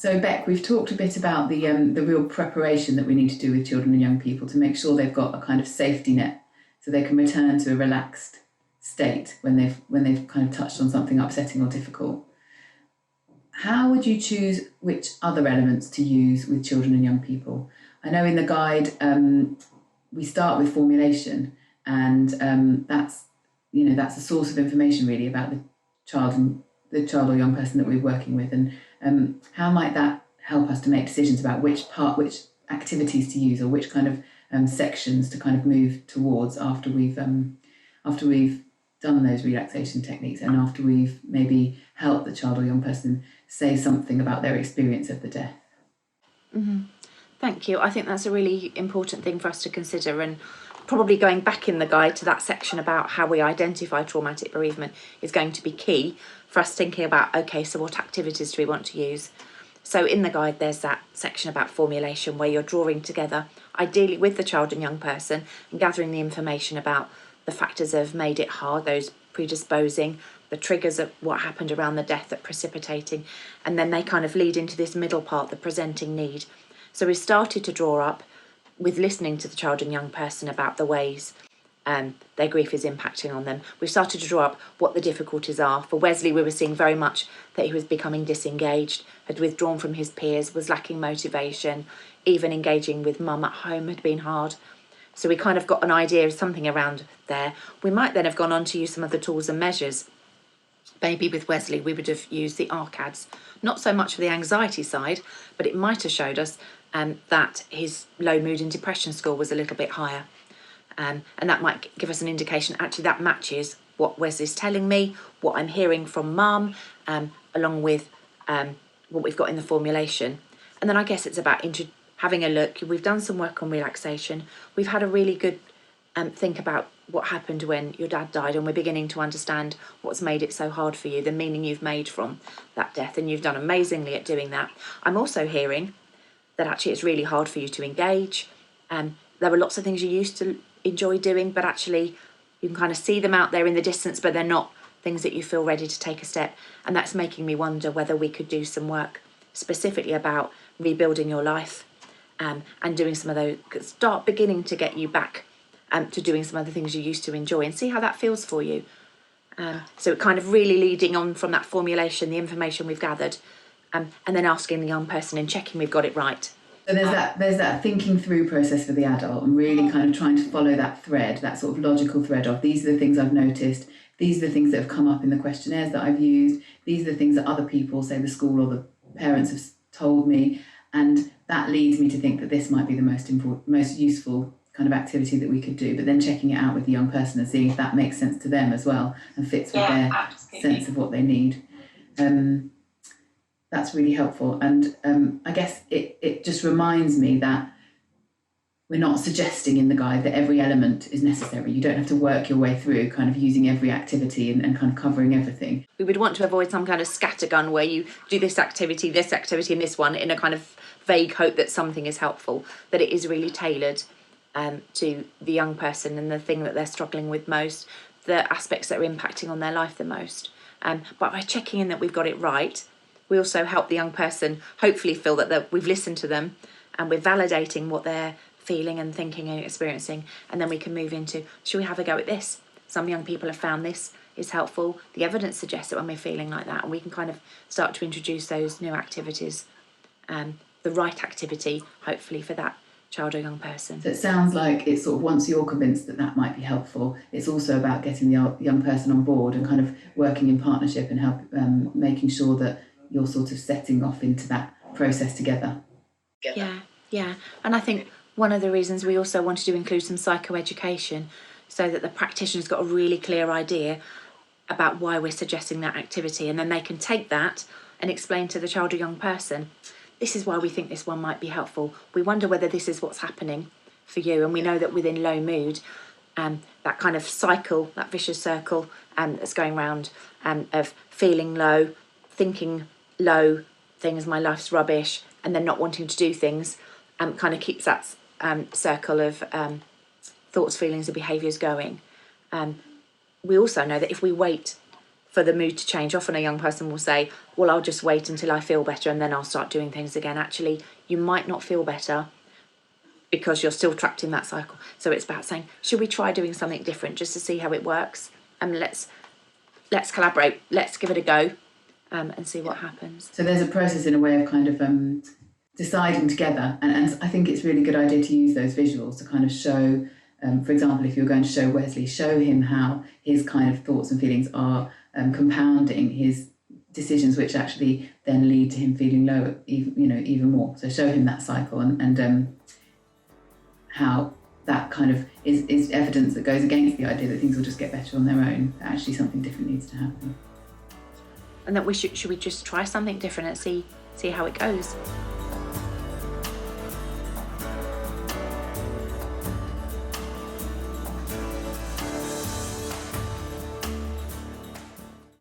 So Beck, we've talked a bit about the real preparation that we need to do with children and young people to make sure they've got a kind of safety net so they can return to a relaxed state when they've kind of touched on something upsetting or difficult. How would you choose which other elements to use with children and young people? I know in the guide we start with formulation, and that's a source of information really about the child or young person that we're working with, and how might that help us to make decisions about which activities to use or which kind of sections to kind of move towards after we've done those relaxation techniques and after we've maybe helped the child or young person say something about their experience of the death. Mm-hmm. Thank you. I think that's a really important thing for us to consider, and probably going back in the guide to that section about how we identify traumatic bereavement is going to be key for us thinking about, okay, so what activities do we want to use? So in the guide there's that section about formulation where you're drawing together, ideally with the child and young person, and gathering the information about the factors that have made it hard, those predisposing, the triggers of what happened around the death that precipitating, and then they kind of lead into this middle part, the presenting need. So we started to draw up with listening to the child and young person about the ways their grief is impacting on them. We started to draw up what the difficulties are. For Wesley, we were seeing very much that he was becoming disengaged, had withdrawn from his peers, was lacking motivation, even engaging with mum at home had been hard. So we kind of got an idea of something around there. We might then have gone on to use some of the tools and measures. Maybe with Wesley, we would have used the ARCADs, not so much for the anxiety side, but it might have showed us that his low mood and depression score was a little bit higher. And that might give us an indication, actually, that matches what Wesley's telling me, what I'm hearing from mum, along with what we've got in the formulation. And then I guess it's about having a look. We've done some work on relaxation. We've had a really good think about what happened when your dad died, and we're beginning to understand what's made it so hard for you, the meaning you've made from that death, and you've done amazingly at doing that. I'm also hearing that actually it's really hard for you to engage. There were lots of things you used to enjoy doing, but actually you can kind of see them out there in the distance, but they're not things that you feel ready to take a step. And that's making me wonder whether we could do some work specifically about rebuilding your life, and doing some of those, start beginning to get you back to doing some other things you used to enjoy, and see how that feels for you. So kind of really leading on from that formulation, the information we've gathered, and then asking the young person and checking we've got it right. So there's that thinking through process for the adult, and really kind of trying to follow that thread, that sort of logical thread of, these are the things I've noticed, these are the things that have come up in the questionnaires that I've used, these are the things that other people, say the school or the parents, have told me, and that leads me to think that this might be the most useful kind of activity that we could do. But then checking it out with the young person and seeing if that makes sense to them as well and fits with their sense of what they need. That's really helpful. And I guess it just reminds me that we're not suggesting in the guide that every element is necessary. You don't have to work your way through kind of using every activity and kind of covering everything. We would want to avoid some kind of scattergun where you do this activity, and this one in a kind of vague hope that something is helpful, that it is really tailored to the young person and the thing that they're struggling with most, the aspects that are impacting on their life the most. But by checking in that we've got it right, we also help the young person hopefully feel that we've listened to them and we're validating what they're feeling and thinking and experiencing, and then we can move into, should we have a go at this? Some young people have found this is helpful. The evidence suggests that when we're feeling like that, and we can kind of start to introduce those new activities, the right activity, hopefully, for that child or young person. So it sounds like it's sort of, once you're convinced that that might be helpful, it's also about getting the young person on board and kind of working in partnership and making sure that you're sort of setting off into that process together. Yeah. And I think one of the reasons we also wanted to include some psychoeducation, so that the practitioner's got a really clear idea about why we're suggesting that activity, and then they can take that and explain to the child or young person, this is why we think this one might be helpful. We wonder whether this is what's happening for you. And we know that within low mood, that kind of cycle, that vicious circle that's going round of feeling low, thinking low things, my life's rubbish, and then not wanting to do things, kind of keeps that circle of thoughts, feelings and behaviours going. We also know that if we wait for the mood to change. Often a young person will say, well, I'll just wait until I feel better and then I'll start doing things again. Actually, you might not feel better because you're still trapped in that cycle. So it's about saying, should we try doing something different just to see how it works? And let's collaborate, let's give it a go, and see what happens. So there's a process in a way of kind of deciding together, and I think it's a really good idea to use those visuals to kind of show, for example, if you're going to show Wesley, show him how his kind of thoughts and feelings are compounding his decisions, which actually then lead to him feeling low, even more. So show him that cycle and how that kind of is evidence that goes against the idea that things will just get better on their own, that actually something different needs to happen. And that should we just try something different and see how it goes?